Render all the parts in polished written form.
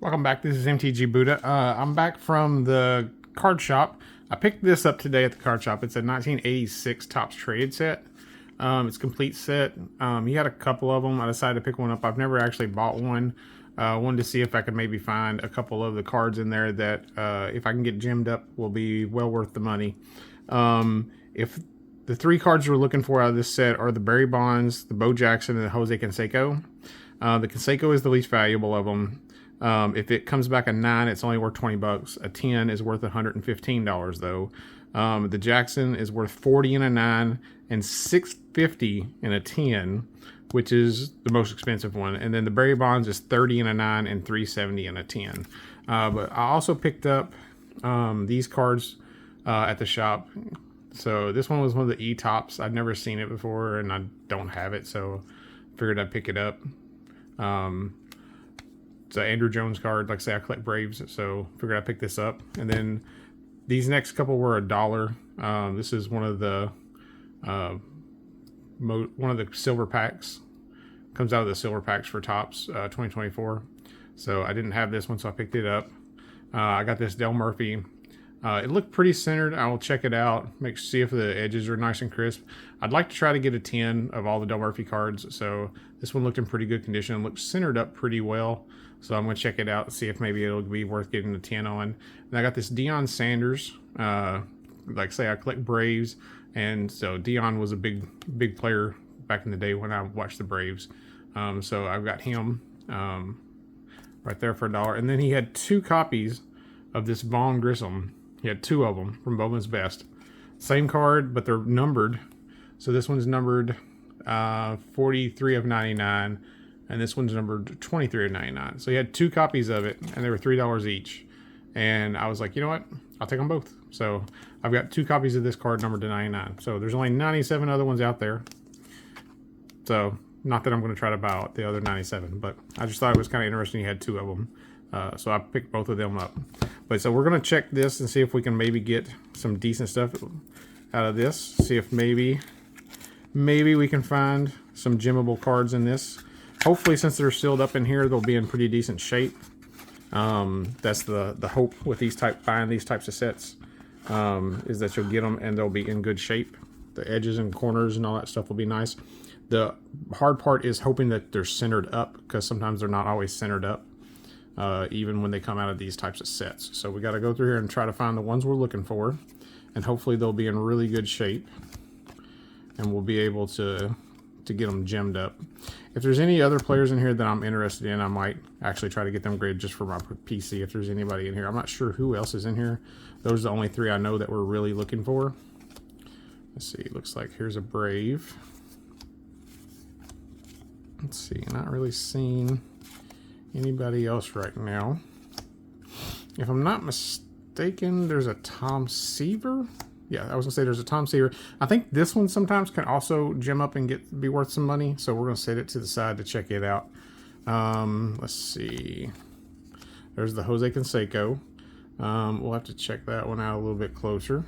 Welcome back. This is MTG Buddha. I'm back from the card shop. I picked this up today at the card shop. It's a 1986 Topps Trade set. It's a complete set. He had a couple of them. I decided to pick one up. I've never actually bought one. Wanted to see if I could maybe find a couple of the cards in there that, if I can get gemmed up, will be well worth the money. If the three cards we're looking for out of this set are the Barry Bonds, the Bo Jackson, and the Jose Canseco. The Canseco is the least valuable of them. If it comes back a 9, it's only worth 20 bucks. A 10 is worth $115 though. The Jackson is worth 40 in a 9 and $650 in a 10, which is the most expensive one. And then the Barry Bonds is 30 in a 9 and $370 in a 10. But I also picked up these cards at the shop. So this one was one of the E-Tops. I'd never seen it before and I don't have it, so figured I'd pick it up. It's an Andrew Jones card. Like I say, I collect Braves, so figured I'd pick this up. And then these next couple were $1. This is one of the silver packs. Comes out of the silver packs for Topps 2024. So I didn't have this one, so I picked it up. I got this Del Murphy. It looked pretty centered. I will check it out, see if the edges are nice and crisp. I'd like to try to get a 10 of all the Del Murphy cards. So this one looked in pretty good condition. It looked centered up pretty well. So I'm going to check it out and see if maybe it'll be worth getting a 10 on. And I got this Deion Sanders. Like I say, I collect Braves. And so Deion was a big player back in the day when I watched the Braves. So I've got him right there for $1. And then he had 2 copies of this Vaughn Grissom. He had 2 of them from Bowman's Best. Same card, but they're numbered. So this one's numbered 43 of 99. And this one's numbered 23 of 99. So he had 2 copies of it, and they were $3 each. And I was like, you know what? I'll take them both. So I've got 2 copies of this card numbered to 99. So there's only 97 other ones out there. So not that I'm going to try to buy out the other 97, but I just thought it was kind of interesting he had 2 of them. So I picked both of them up. But so we're going to check this and see if we can maybe get some decent stuff out of this. See if maybe we can find some gemmable cards in this. Hopefully, since they're sealed up in here, they'll be in pretty decent shape. That's the hope with buying these types of sets, is that you'll get them and they'll be in good shape. The edges and corners and all that stuff will be nice. The hard part is hoping that they're centered up, because sometimes they're not always centered up, even when they come out of these types of sets. So we got to go through here and try to find the ones we're looking for, and hopefully they'll be in really good shape, and we'll be able to get them gemmed up. If there's any other players in here that I'm interested in, I might actually try to get them graded just for my PC if there's anybody in here. I'm not sure who else is in here. Those are the only 3 I know that we're really looking for. Let's see, looks like here's a Brave. Let's see, not really seeing anybody else right now. If I'm not mistaken, there's a Tom Seaver. Yeah, I was gonna say there's a Tom Seaver. I think this one sometimes can also gem up and be worth some money. So we're gonna set it to the side to check it out. Let's see. There's the Jose Canseco. We'll have to check that one out a little bit closer.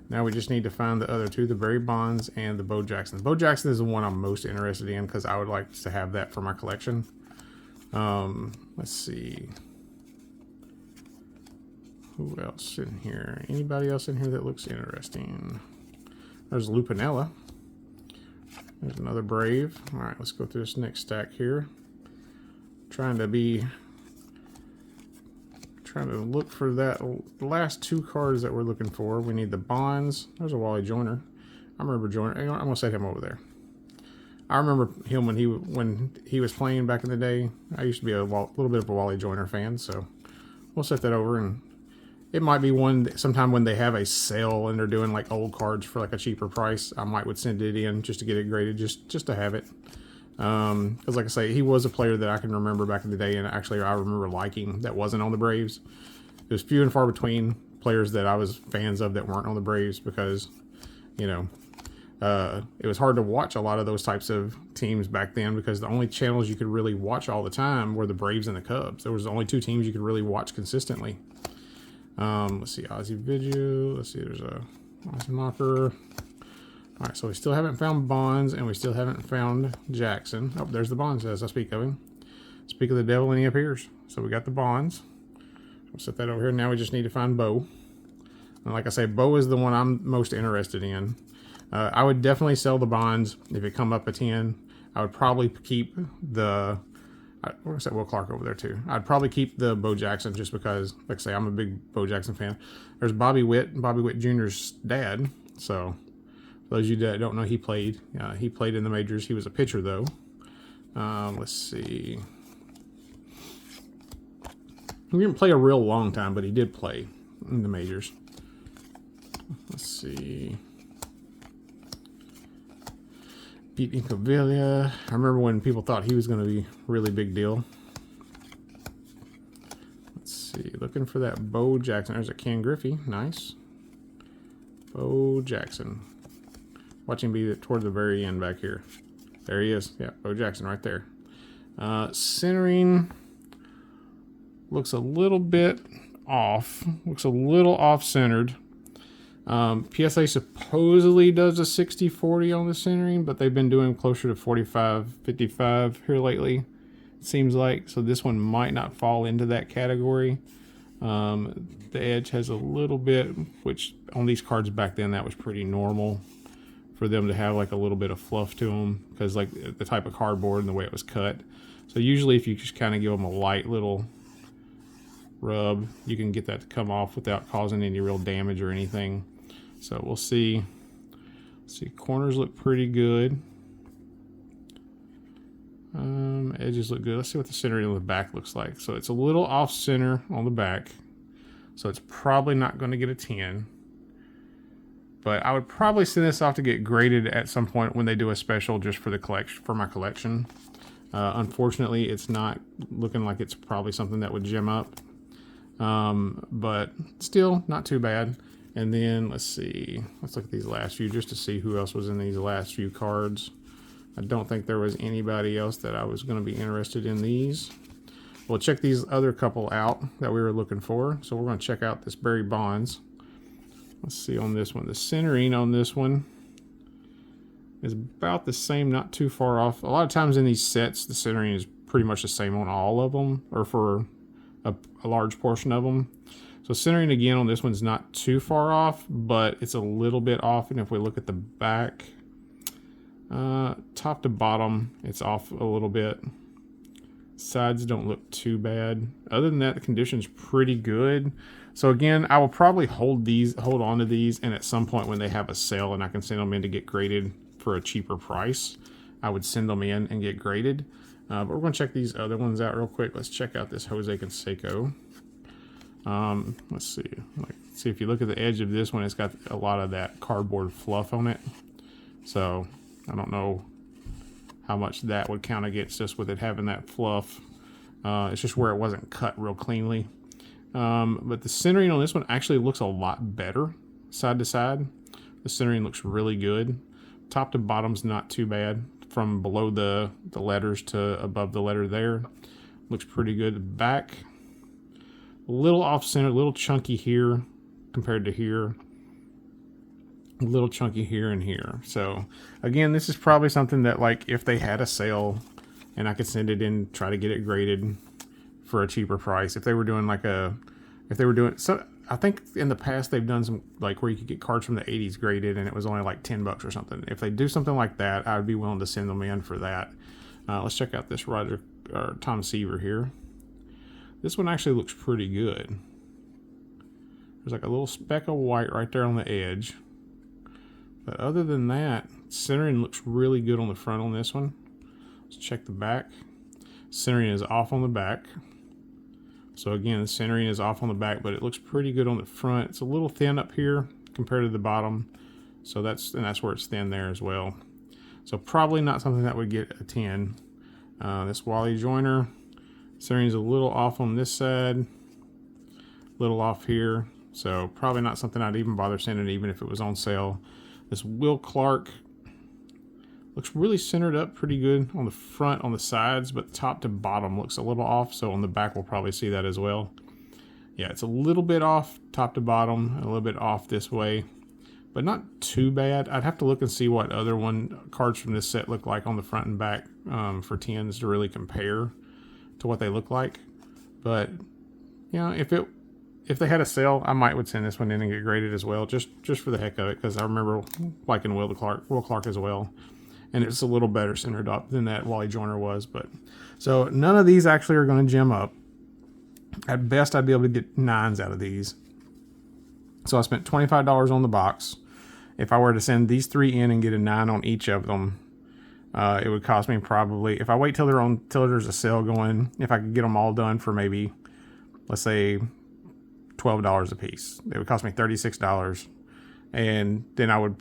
Now we just need to find the other 2, the Barry Bonds and the Bo Jackson. The Bo Jackson is the one I'm most interested in because I would like to have that for my collection. Let's see. Who else in here? Anybody else in here that looks interesting? There's Lupinella. There's another Brave. All right, let's go through this next stack here. Trying to look for the last 2 cards that we're looking for. We need the Bonds. There's a Wally Joyner. I remember Joyner. I'm gonna set him over there. I remember him when he was playing back in the day. I used to be a little bit of a Wally Joyner fan, so we'll set that over. And it might be one sometime when they have a sale and they're doing like old cards for like a cheaper price. I would send it in just to get it graded, just to have it. Because like I say, he was a player that I can remember back in the day, and actually I remember liking that wasn't on the Braves. It was few and far between players that I was fans of that weren't on the Braves, because, you know, it was hard to watch a lot of those types of teams back then, because the only channels you could really watch all the time were the Braves and the Cubs. There was the only 2 teams you could really watch consistently. Let's see, Ozzie Vigil. Let's see, there's a Ozzie Mocker. All right, so we still haven't found Bonds, and we still haven't found Jackson. Oh, there's the Bonds as I speak of him. Speak of the devil, and he appears. So we got the bonds. We'll set that over here. Now we just need to find Bo. And like I say, Bo is the one I'm most interested in. I would definitely sell the bonds if it come up a 10. I would probably keep the... Where's that Will Clark over there too? I'd probably keep the Bo Jackson just because, like I say, I'm a big Bo Jackson fan. There's Bobby Witt Jr.'s dad. So for those of you that don't know, he played in the majors. He was a pitcher though. Let's see. He didn't play a real long time, but he did play in the majors. Let's see. Pete Incaviglia. I remember when people thought he was going to be a really big deal. Let's see. Looking for that Bo Jackson. There's a Ken Griffey. Nice. Bo Jackson. Watch him be toward the very end back here. There he is. Yeah, Bo Jackson right there. Centering looks a little bit off. Looks a little off-centered. PSA supposedly does a 60-40 on the centering, but they've been doing closer to 45-55 here lately, it seems like. So this one might not fall into that category. The edge has a little bit, which on these cards back then, that was pretty normal for them to have like a little bit of fluff to them, because like the type of cardboard and the way it was cut. So usually if you just kind of give them a light little rub, you can get that to come off without causing any real damage or anything. So we'll see. Let's see, corners look pretty good. Edges look good. Let's see what the centering on the back looks like. So it's a little off center on the back. So it's probably not going to get a 10. But I would probably send this off to get graded at some point when they do a special just for the collection, for my collection. Unfortunately, it's not looking like it's probably something that would gem up. But still not too bad. And then let's see, let's look at these last few just to see who else was in these last few cards. I don't think there was anybody else that I was going to be interested in these. We'll check these other couple out that we were looking for. So we're going to check out this Barry Bonds. Let's see on this one. The centering on this one is about the same, not too far off. A lot of times in these sets, the centering is pretty much the same on all of them, or for a large portion of them. So centering again on this one's not too far off, but it's a little bit off. And if we look at the back, top to bottom, it's off a little bit. Sides don't look too bad. Other than that, the condition's pretty good. So again, I will probably hold on to these, and at some point when they have a sale and I can send them in to get graded for a cheaper price, I would send them in and get graded. But we're going to check these other ones out real quick. Let's check out this Jose Canseco. Let's see. See if you look at the edge of this one, it's got a lot of that cardboard fluff on it. So I don't know how much that would count against us with it having that fluff. It's just where it wasn't cut real cleanly. But the centering on this one actually looks a lot better side to side. The centering looks really good. Top to bottom's not too bad. From below the letters to above the letter there, looks pretty good. The back, a little off center, a little chunky here compared to here. A little chunky here and here. So again, this is probably something that, like, if they had a sale and I could send it in, try to get it graded for a cheaper price. If they were doing so I think in the past they've done some, like, where you could get cards from the 80s graded and it was only like $10 or something. If they do something like that, I would be willing to send them in for that. Let's check out this Tom Seaver here. This one actually looks pretty good. There's like a little speck of white right there on the edge. But other than that, centering looks really good on the front on this one. Let's check the back. Centering is off on the back. So again, the centering is off on the back, but it looks pretty good on the front. It's a little thin up here compared to the bottom. So that's where it's thin there as well. So probably not something that would get a 10. This Wally Joyner, centering is a little off on this side, a little off here. So probably not something I'd even bother sending even if it was on sale. This Will Clark looks really centered up pretty good on the front, on the sides, but top to bottom looks a little off. So on the back, we'll probably see that as well. Yeah, it's a little bit off top to bottom, a little bit off this way, but not too bad. I'd have to look and see what other cards from this set look like on the front and back for 10s to really compare. to what they look like. But you know, if they had a sale, I would send this one in and get graded as well, just for the heck of it, because I remember liking Will Clark as well, and it's a little better centered up than that Wally Joyner was. But so none of these actually are going to gem up. At best, I'd be able to get 9s out of these. So I spent $25 on the box. If I were to send these 3 in and get a 9 on each of them, it would cost me probably, if I wait till there's a sale going, if I could get them all done for maybe, let's say, $12 a piece, it would cost me $36, and then I would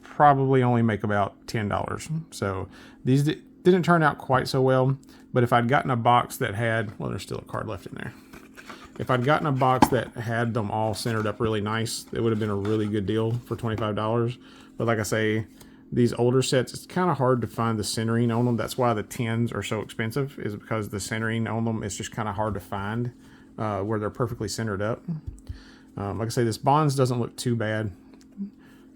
probably only make about $10. So these didn't turn out quite so well, but if I'd gotten a box that had, well, there's still a card left in there. If I'd gotten a box that had them all centered up really nice, it would have been a really good deal for $25. But like I say, these older sets, it's kind of hard to find the centering on them. That's why the 10s are so expensive, is because the centering on them is just kind of hard to find where they're perfectly centered up. Like I say, this Bonds doesn't look too bad,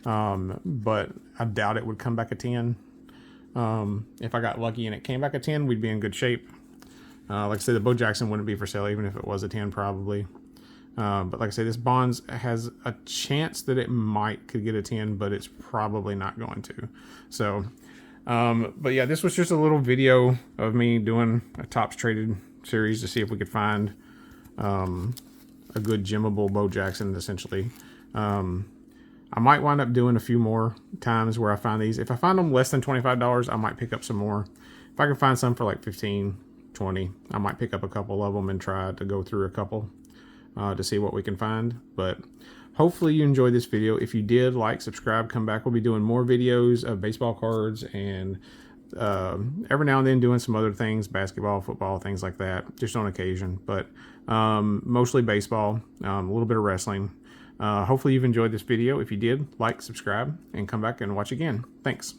but I doubt it would come back a 10. If I got lucky and it came back a 10, we'd be in good shape. Like I said, the Bo Jackson wouldn't be for sale even if it was a 10 probably. But like I say, this Bonds has a chance that it could get a 10, but it's probably not going to. So, but yeah, this was just a little video of me doing a Topps Traded series to see if we could find a good gemmable Bo Jackson, essentially. I might wind up doing a few more times where I find these. If I find them less than $25, I might pick up some more. If I can find some for like 15, 20, I might pick up a couple of them and try to go through a couple to see what we can find. But hopefully you enjoyed this video. If you did, like, subscribe, come back. We'll be doing more videos of baseball cards, and every now and then doing some other things, basketball, football, things like that, just on occasion. But mostly baseball, a little bit of wrestling. Hopefully you've enjoyed this video. If you did, like, subscribe, and come back and watch again. Thanks.